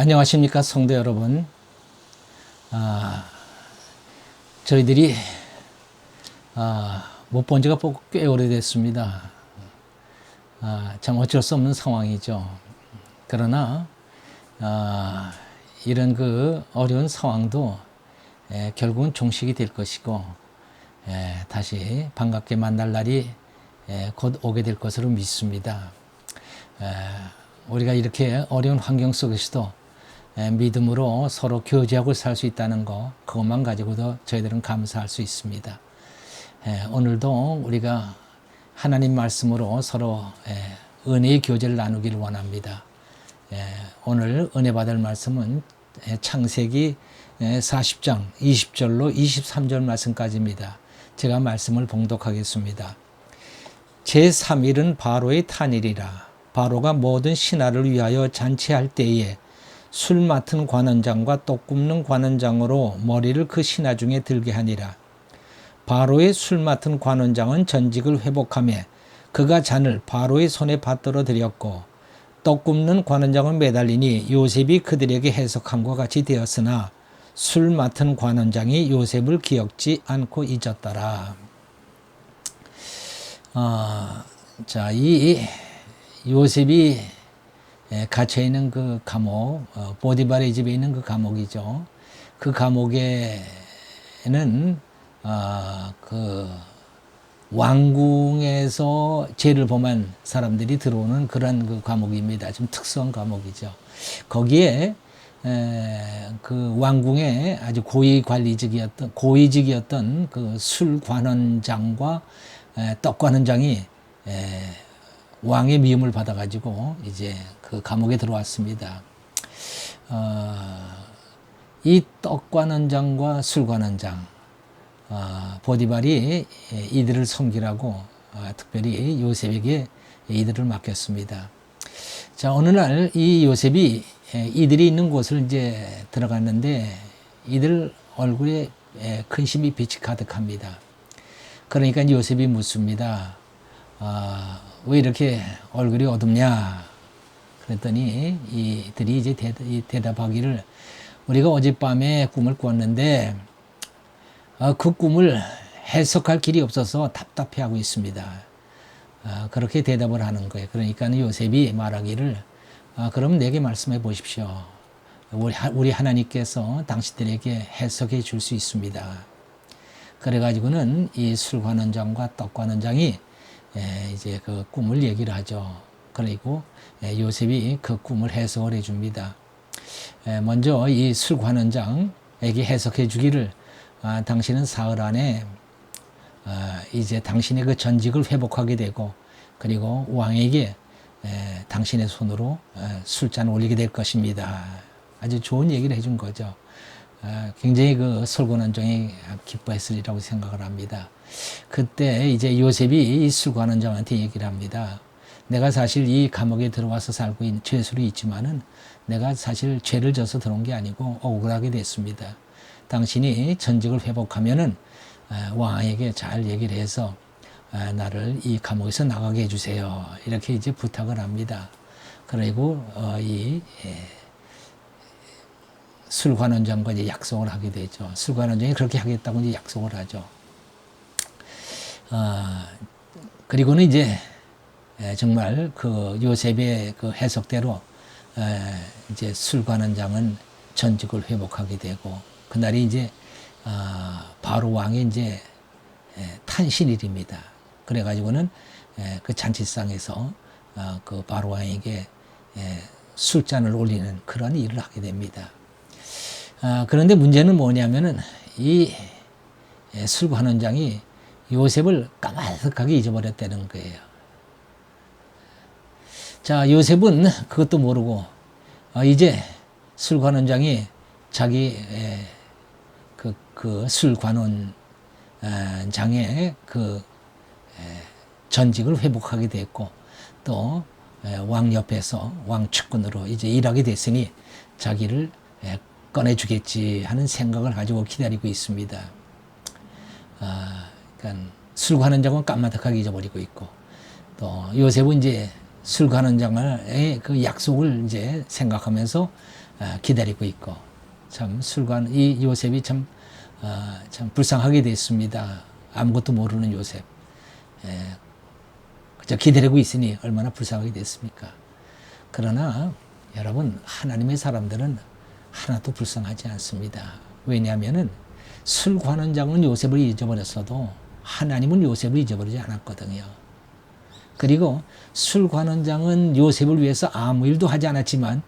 안녕하십니까 성도 여러분. 저희들이 못 본 지가 꽤 오래됐습니다. 참 어쩔 수 없는 상황이죠. 그러나 이런 그 어려운 상황도 결국은 종식이 될 것이고 다시 반갑게 만날 날이 곧 오게 될 것으로 믿습니다. 우리가 이렇게 어려운 환경 속에서도 믿음으로 서로 교제하고 살 수 있다는 거, 그것만 가지고도 저희들은 감사할 수 있습니다. 오늘도 우리가 하나님 말씀으로 서로 은혜의 교제를 나누기를 원합니다. 오늘 은혜 받을 말씀은 창세기 40장 20절로 23절 말씀까지입니다. 제가 말씀을 봉독하겠습니다. 제3일은 바로의 탄일이라. 바로가 모든 신하를 위하여 잔치할 때에 술 맡은 관원장과 떡 굽는 관원장으로 머리를 그 신하 중에 들게 하니라. 바로의 술 맡은 관원장은 전직을 회복하며 그가 잔을 바로의 손에 받들어 드렸고, 떡 굽는 관원장은 매달리니 요셉이 그들에게 해석함과 같이 되었으나 술 맡은 관원장이 요셉을 기억지 않고 잊었더라. 이 요셉이 갇혀 있는 그 감옥, 보디발의 집에 있는 그 감옥이죠. 그 감옥에는 그 왕궁에서 죄를 범한 사람들이 들어오는 그런 그 감옥입니다. 좀 특수한 감옥이죠. 거기에 그 왕궁의 아주 고위직이었던 그 술관원장과 떡관원장이 왕의 미움을 받아가지고 이제 그 감옥에 들어왔습니다. 이 떡관원장과 술관원장, 보디발이 이들을 섬기라고 특별히 요셉에게 이들을 맡겼습니다. 자, 어느 날 이 요셉이 이들이 있는 곳을 이제 들어갔는데 이들 얼굴에 근심이 빛이 가득합니다. 그러니까 요셉이 묻습니다. 왜 이렇게 얼굴이 어둡냐? 그랬더니 이들이 이제 대답하기를, 우리가 어젯밤에 꿈을 꿨는데 그 꿈을 해석할 길이 없어서 답답해하고 있습니다. 그렇게 대답을 하는 거예요. 그러니까 요셉이 말하기를, 그럼 내게 말씀해 보십시오. 우리 하나님께서 당신들에게 해석해 줄 수 있습니다. 그래가지고는 이 술관원장과 떡관원장이 이제 그 꿈을 얘기를 하죠. 그리고 요셉이 그 꿈을 해석을 해줍니다. 먼저 이 술관원장에게 해석해 주기를, 당신은 사흘 안에 이제 당신의 그 전직을 회복하게 되고, 그리고 왕에게 당신의 손으로 술잔을 올리게 될 것입니다. 아주 좋은 얘기를 해준 거죠. 굉장히 그 술관원장이 기뻐했으리라고 생각을 합니다. 그때 이제 요셉이 이 술관원장한테 얘기를 합니다. 내가 사실 이 감옥에 들어와서 살고 있는 죄수로 있지만은 내가 사실 죄를 져서 들어온 게 아니고 억울하게 됐습니다. 당신이 전직을 회복하면은 왕에게 잘 얘기를 해서 나를 이 감옥에서 나가게 해주세요. 이렇게 이제 부탁을 합니다. 그리고 이 술관원장과 이제 약속을 하게 되죠. 술관원장이 그렇게 하겠다고 이제 약속을 하죠. 그리고는 이제 정말 그 요셉의 그 해석대로 이제 술관원장은 전직을 회복하게 되고, 그날이 이제 바로 왕의 이제 탄신일입니다. 그래가지고는 그 잔치상에서 그 바로 왕에게 술잔을 올리는 그런 일을 하게 됩니다. 그런데 문제는 뭐냐면은 이 술관원장이 요셉을 까마득하게 잊어버렸다는 거예요. 자, 요셉은 그것도 모르고 이제 술관원장이 자기 그 술관원장의 그 전직을 회복하게 됐고, 또 왕 옆에서 왕 측근으로 이제 일하게 됐으니 자기를 꺼내주겠지 하는 생각을 가지고 기다리고 있습니다. 그러니까 술관원장은 까마득하게 잊어버리고 있고, 또 요셉은 이제 술관원장의 그 약속을 이제 생각하면서 기다리고 있고, 참 이 요셉이 참 불쌍하게 됐습니다. 아무것도 모르는 요셉. 그저 기다리고 있으니 얼마나 불쌍하게 됐습니까? 그러나 여러분, 하나님의 사람들은 하나도 불쌍하지 않습니다. 왜냐하면은 술관원장은 요셉을 잊어버렸어도 하나님은 요셉을 잊어버리지 않았거든요. 그리고 술관원장은 요셉을 위해서 아무 일도 하지 않았지만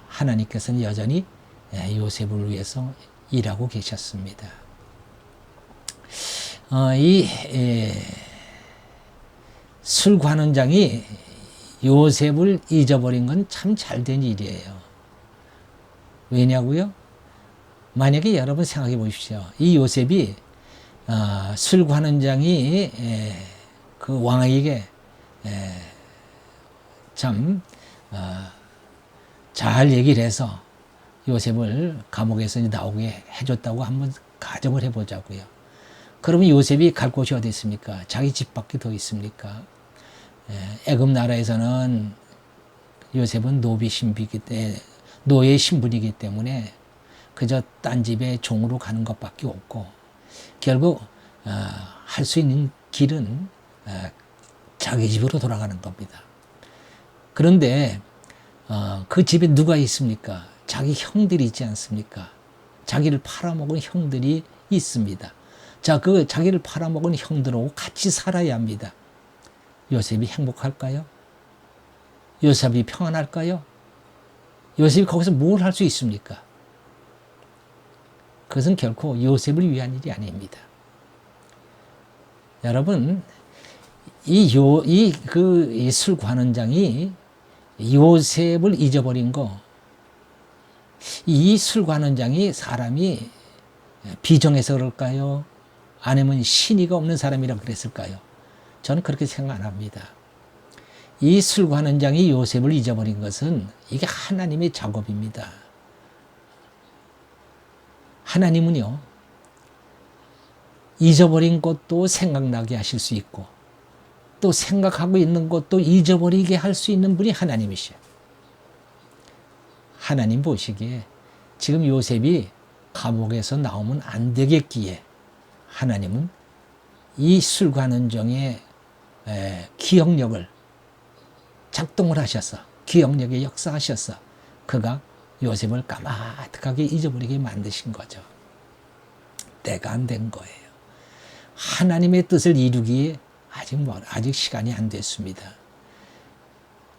하나님께서는 여전히 요셉을 위해서 일하고 계셨습니다. 이 술관원장이 요셉을 잊어버린 건 참 잘된 일이에요. 왜냐고요? 만약에 여러분 생각해 보십시오. 이 요셉이 술관원장이 그 왕에게 참 잘 얘기를 해서 요셉을 감옥에서 나오게 해줬다고 한번 가정을 해보자고요. 그러면 요셉이 갈 곳이 어디 있습니까? 자기 집밖에 더 있습니까? 애굽 나라에서는 요셉은 노예 신분이기 때문에 그저 딴 집에 종으로 가는 것밖에 없고, 결국 할 수 있는 길은 자기 집으로 돌아가는 겁니다. 그런데 그 집에 누가 있습니까? 자기 형들이 있지 않습니까? 자기를 팔아먹은 형들이 있습니다. 자, 그 자기를 팔아먹은 형들하고 같이 살아야 합니다. 요셉이 행복할까요? 요셉이 평안할까요? 요셉이 거기서 뭘 할 수 있습니까? 그것은 결코 요셉을 위한 일이 아닙니다. 여러분, 이 술관원장이 요셉을 잊어버린 거, 이 술관원장이 사람이 비정해서 그럴까요? 아니면 신의가 없는 사람이라 그랬을까요? 저는 그렇게 생각 안 합니다. 이 술관원장이 요셉을 잊어버린 것은 이게 하나님의 작업입니다. 하나님은요, 잊어버린 것도 생각나게 하실 수 있고, 또 생각하고 있는 것도 잊어버리게 할 수 있는 분이 하나님이시죠. 하나님 보시기에 지금 요셉이 감옥에서 나오면 안 되겠기에 하나님은 이 술관원장의 기억력을 작동을 하셔서, 기억력에 역사하셔서 그가 요셉을 까마득하게 잊어버리게 만드신 거죠. 때가 안 된 거예요. 하나님의 뜻을 이루기에 아직 시간이 안 됐습니다.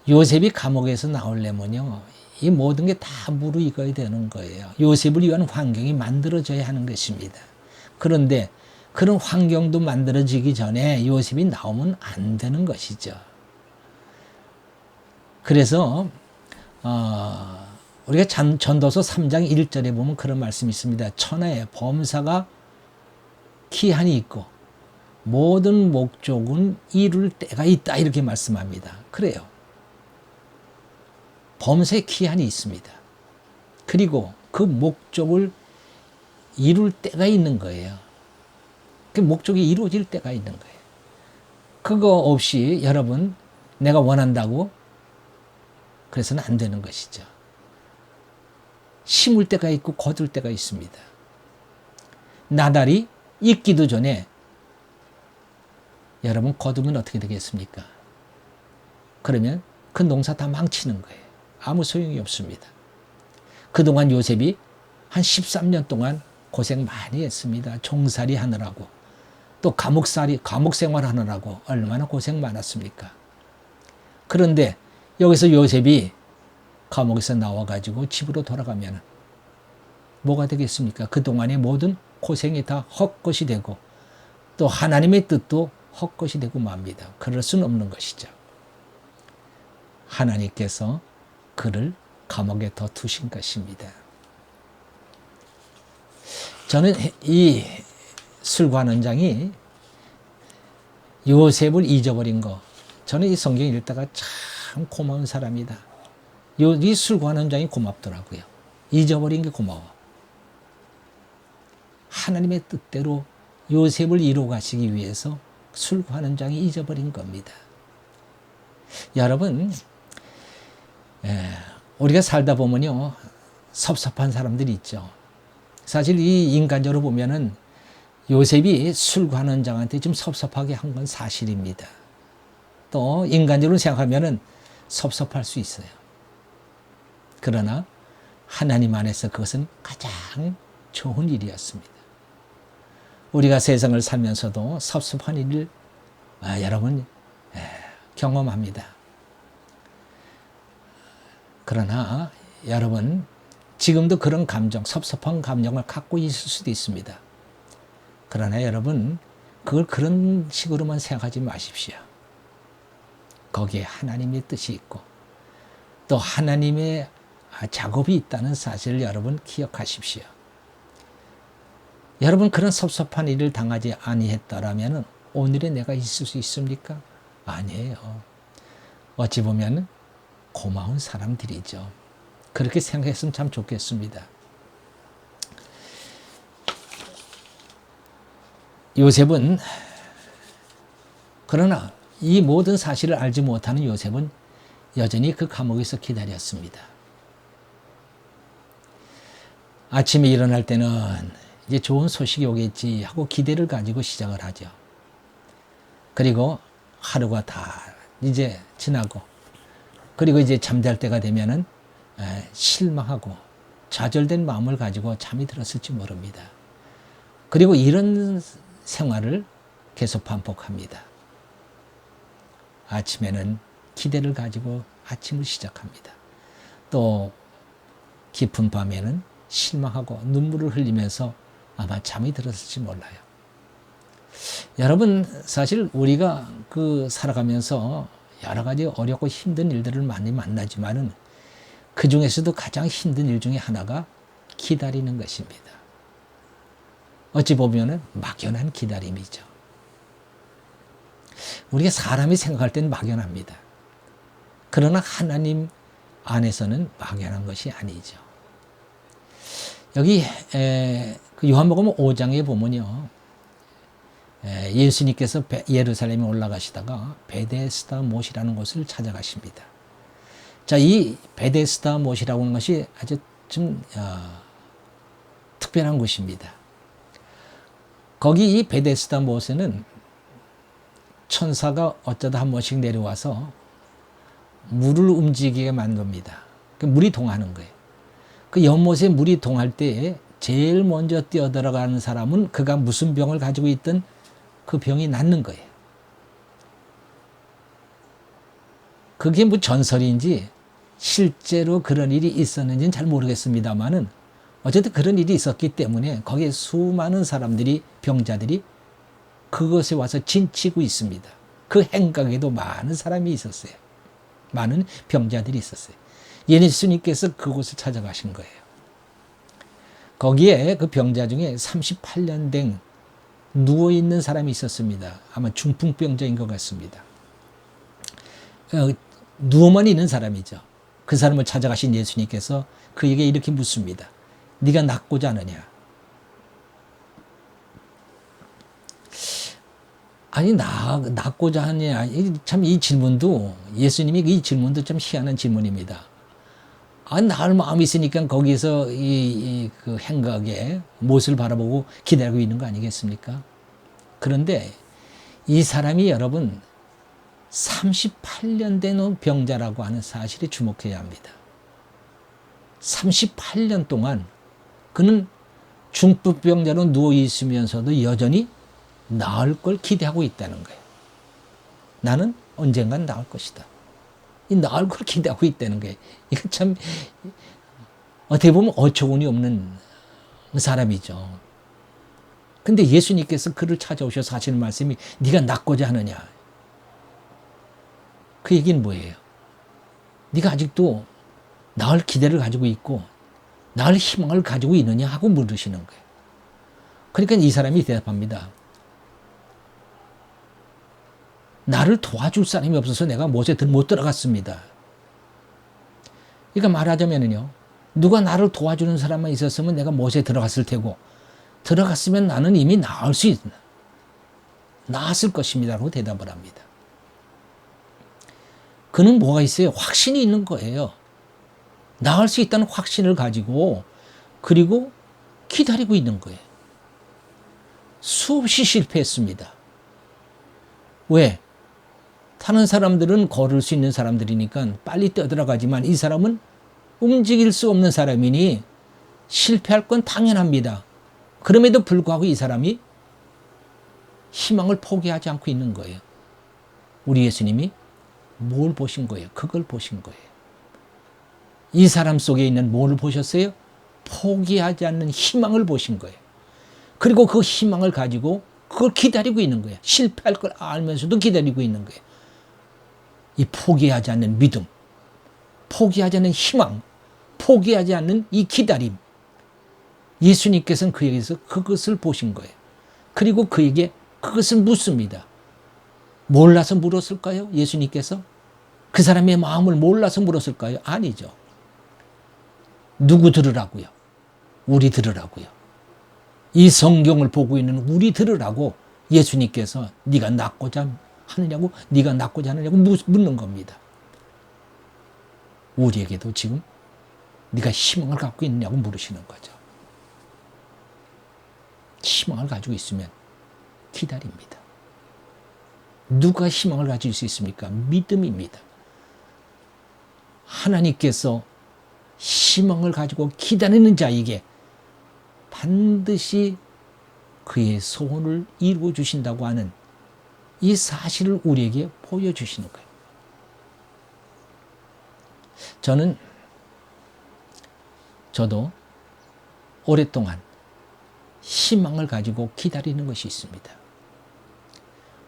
요셉이 감옥에서 나오려면요, 이 모든 게 다 무르익어야 되는 거예요. 요셉을 위한 환경이 만들어져야 하는 것입니다. 그런데 그런 환경도 만들어지기 전에 요셉이 나오면 안 되는 것이죠. 그래서 우리가 전도서 3장 1절에 보면 그런 말씀이 있습니다. 천하에 범사가 기한이 있고 모든 목적은 이룰 때가 있다, 이렇게 말씀합니다. 그래요. 범사의 기한이 있습니다. 그리고 그 목적을 이룰 때가 있는 거예요. 그 목적이 이루어질 때가 있는 거예요. 그거 없이 여러분, 내가 원한다고 그래서는 안 되는 것이죠. 심을 때가 있고 거둘 때가 있습니다. 나달이 익기도 전에 여러분 거두면 어떻게 되겠습니까? 그러면 그 농사 다 망치는 거예요. 아무 소용이 없습니다. 그동안 요셉이 한 13년 동안 고생 많이 했습니다. 종살이 하느라고, 또 감옥 생활 하느라고 얼마나 고생 많았습니까? 그런데 여기서 요셉이 감옥에서 나와가지고 집으로 돌아가면 뭐가 되겠습니까? 그동안의 모든 고생이 다 헛것이 되고 또 하나님의 뜻도 헛것이 되고 맙니다. 그럴 수는 없는 것이죠. 하나님께서 그를 감옥에 더 두신 것입니다. 저는 이 술관원장이 요셉을 잊어버린 거, 저는 이 성경 읽다가 참 고마운 사람이다. 이 술관원장이 고맙더라고요. 잊어버린 게 고마워. 하나님의 뜻대로 요셉을 이루어 가시기 위해서 술관원장이 잊어버린 겁니다. 여러분, 우리가 살다 보면요, 섭섭한 사람들이 있죠. 사실 이 인간적으로 보면은 요셉이 술관원장한테 좀 섭섭하게 한 건 사실입니다. 또 인간적으로 생각하면은 섭섭할 수 있어요. 그러나 하나님 안에서 그것은 가장 좋은 일이었습니다. 우리가 세상을 살면서도 섭섭한 일을 여러분 경험합니다. 그러나 여러분 지금도 그런 감정, 섭섭한 감정을 갖고 있을 수도 있습니다. 그러나 여러분 그걸 그런 식으로만 생각하지 마십시오. 거기에 하나님의 뜻이 있고 또 하나님의 작업이 있다는 사실을 여러분 기억하십시오. 여러분 그런 섭섭한 일을 당하지 아니했더라면 오늘의 내가 있을 수 있습니까? 아니에요. 어찌 보면 고마운 사람들이죠. 그렇게 생각했으면 참 좋겠습니다. 요셉은 그러나 이 모든 사실을 알지 못하는 요셉은 여전히 그 감옥에서 기다렸습니다. 아침에 일어날 때는 이제 좋은 소식이 오겠지 하고 기대를 가지고 시작을 하죠. 그리고 하루가 다 이제 지나고 그리고 이제 잠잘 때가 되면은 실망하고 좌절된 마음을 가지고 잠이 들었을지 모릅니다. 그리고 이런 생활을 계속 반복합니다. 아침에는 기대를 가지고 아침을 시작합니다. 또 깊은 밤에는 실망하고 눈물을 흘리면서 아마 잠이 들었을지 몰라요. 여러분 사실 우리가 살아가면서 여러 가지 어렵고 힘든 일들을 많이 만나지만은 그 중에서도 가장 힘든 일 중에 하나가 기다리는 것입니다. 어찌 보면은 막연한 기다림이죠. 우리가 사람이 생각할 때는 막연합니다. 그러나 하나님 안에서는 막연한 것이 아니죠. 여기 요한복음 5장에 보면요. 예수님께서 예루살렘에 올라가시다가 베데스다 못이라는 곳을 찾아가십니다. 자, 이 베데스다 못이라고 하는 것이 아주 좀 특별한 곳입니다. 거기 이 베데스다 못에는 천사가 어쩌다 한 번씩 내려와서 물을 움직이게 만듭니다. 그 물이 동하는 거예요. 그 연못에 물이 동할 때에 제일 먼저 뛰어들어가는 사람은 그가 무슨 병을 가지고 있던 그 병이 낫는 거예요. 그게 뭐 전설인지 실제로 그런 일이 있었는지는 잘 모르겠습니다만은 어쨌든 그런 일이 있었기 때문에 거기에 수많은 사람들이 병자들이 그것에 와서 진치고 있습니다. 그 행각에도 많은 사람이 있었어요. 많은 병자들이 있었어요. 예수님께서 그곳을 찾아가신 거예요. 거기에 그 병자 중에 38년 된 누워있는 사람이 있었습니다. 아마 중풍병자인 것 같습니다. 누워만 있는 사람이죠. 그 사람을 찾아가신 예수님께서 그에게 이렇게 묻습니다. 네가 낫고자 하느냐? 아니 낫고자 하느냐? 참 이 질문도 예수님이 이 질문도 좀 희한한 질문입니다. 나을 마음이 있으니까 거기서 그 행각에 못을 바라보고 기다리고 있는 거 아니겠습니까? 그런데 이 사람이 여러분 38년 된 병자라고 하는 사실에 주목해야 합니다. 38년 동안 그는 중풍병자로 누워 있으면서도 여전히 나을 걸 기대하고 있다는 거예요. 나는 언젠간 나을 것이다. 이 나을 걸 기대하고 있다는 거예요. 이건 참 어떻게 보면 어처구니 없는 사람이죠. 근데 예수님께서 그를 찾아오셔서 하시는 말씀이 네가 낫고자 하느냐. 그 얘기는 뭐예요? 네가 아직도 나을 기대를 가지고 있고 나을 희망을 가지고 있느냐 하고 물으시는 거예요. 그러니까 이 사람이 대답합니다. 나를 도와줄 사람이 없어서 내가 못에 못 들어갔습니다. 그러니까 말하자면요. 누가 나를 도와주는 사람만 있었으면 내가 못에 들어갔을 테고 들어갔으면 나는 이미 나았을 것입니다. 라고 대답을 합니다. 그는 뭐가 있어요? 확신이 있는 거예요. 나을 수 있다는 확신을 가지고 그리고 기다리고 있는 거예요. 수없이 실패했습니다. 왜? 타는 사람들은 걸을 수 있는 사람들이니까 빨리 뛰어들어가지만 이 사람은 움직일 수 없는 사람이니 실패할 건 당연합니다. 그럼에도 불구하고 이 사람이 희망을 포기하지 않고 있는 거예요. 우리 예수님이 뭘 보신 거예요? 그걸 보신 거예요. 이 사람 속에 있는 뭘 보셨어요? 포기하지 않는 희망을 보신 거예요. 그리고 그 희망을 가지고 그걸 기다리고 있는 거예요. 실패할 걸 알면서도 기다리고 있는 거예요. 이 포기하지 않는 믿음, 포기하지 않는 희망, 포기하지 않는 이 기다림. 예수님께서는 그에게서 그것을 보신 거예요. 그리고 그에게 그것을 묻습니다. 몰라서 물었을까요? 예수님께서? 그 사람의 마음을 몰라서 물었을까요? 아니죠. 누구 들으라고요? 우리 들으라고요. 이 성경을 보고 있는 우리 들으라고 예수님께서 네가 낫고자 하느냐고, 네가 낫고자 하느냐고 묻는 겁니다. 우리에게도 지금 네가 희망을 갖고 있느냐고 물으시는 거죠. 희망을 가지고 있으면 기다립니다. 누가 희망을 가질 수 있습니까? 믿음입니다. 하나님께서 희망을 가지고 기다리는 자에게 반드시 그의 소원을 이루어 주신다고 하는 이 사실을 우리에게 보여주시는 거예요. 저도 오랫동안 희망을 가지고 기다리는 것이 있습니다.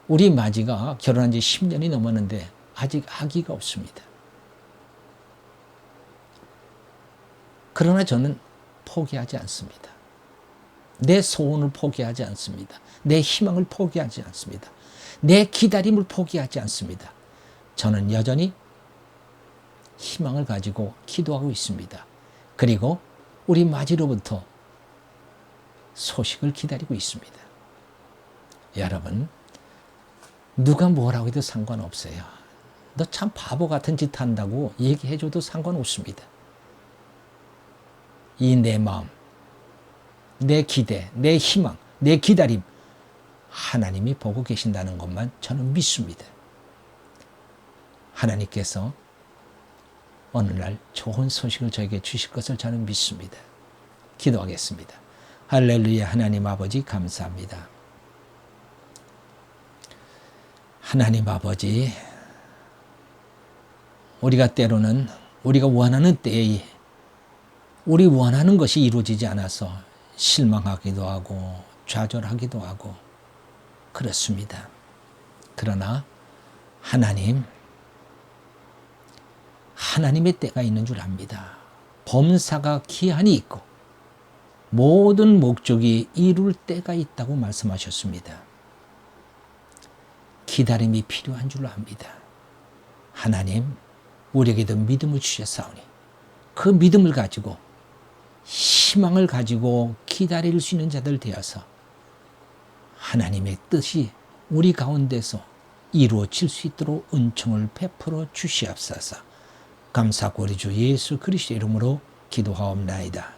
우리 마지가 결혼한 지 10년이 넘었는데 아직 아기가 없습니다. 그러나 저는 포기하지 않습니다. 내 소원을 포기하지 않습니다. 내 희망을 포기하지 않습니다. 내 기다림을 포기하지 않습니다. 저는 여전히 희망을 가지고 기도하고 있습니다. 그리고 우리 마지로부터 소식을 기다리고 있습니다. 여러분, 누가 뭐라고 해도 상관없어요. 너 참 바보 같은 짓 한다고 얘기해줘도 상관없습니다. 이 내 마음, 내 기대, 내 희망, 내 기다림, 하나님이 보고 계신다는 것만 저는 믿습니다. 하나님께서 어느 날 좋은 소식을 저에게 주실 것을 저는 믿습니다. 기도하겠습니다. 할렐루야. 하나님 아버지 감사합니다. 하나님 아버지, 우리가 때로는 우리가 원하는 때에 우리 원하는 것이 이루어지지 않아서 실망하기도 하고 좌절하기도 하고 그렇습니다. 그러나 하나님의 때가 있는 줄 압니다. 범사가 기한이 있고 모든 목적이 이룰 때가 있다고 말씀하셨습니다. 기다림이 필요한 줄 압니다. 하나님, 우리에게도 믿음을 주셨사오니 그 믿음을 가지고 희망을 가지고 기다릴 수 있는 자들 되어서 하나님의 뜻이 우리 가운데서 이루어질 수 있도록 은총을 베풀어 주시옵소서. 감사하고 우리 주 예수 그리스도 이름으로 기도하옵나이다.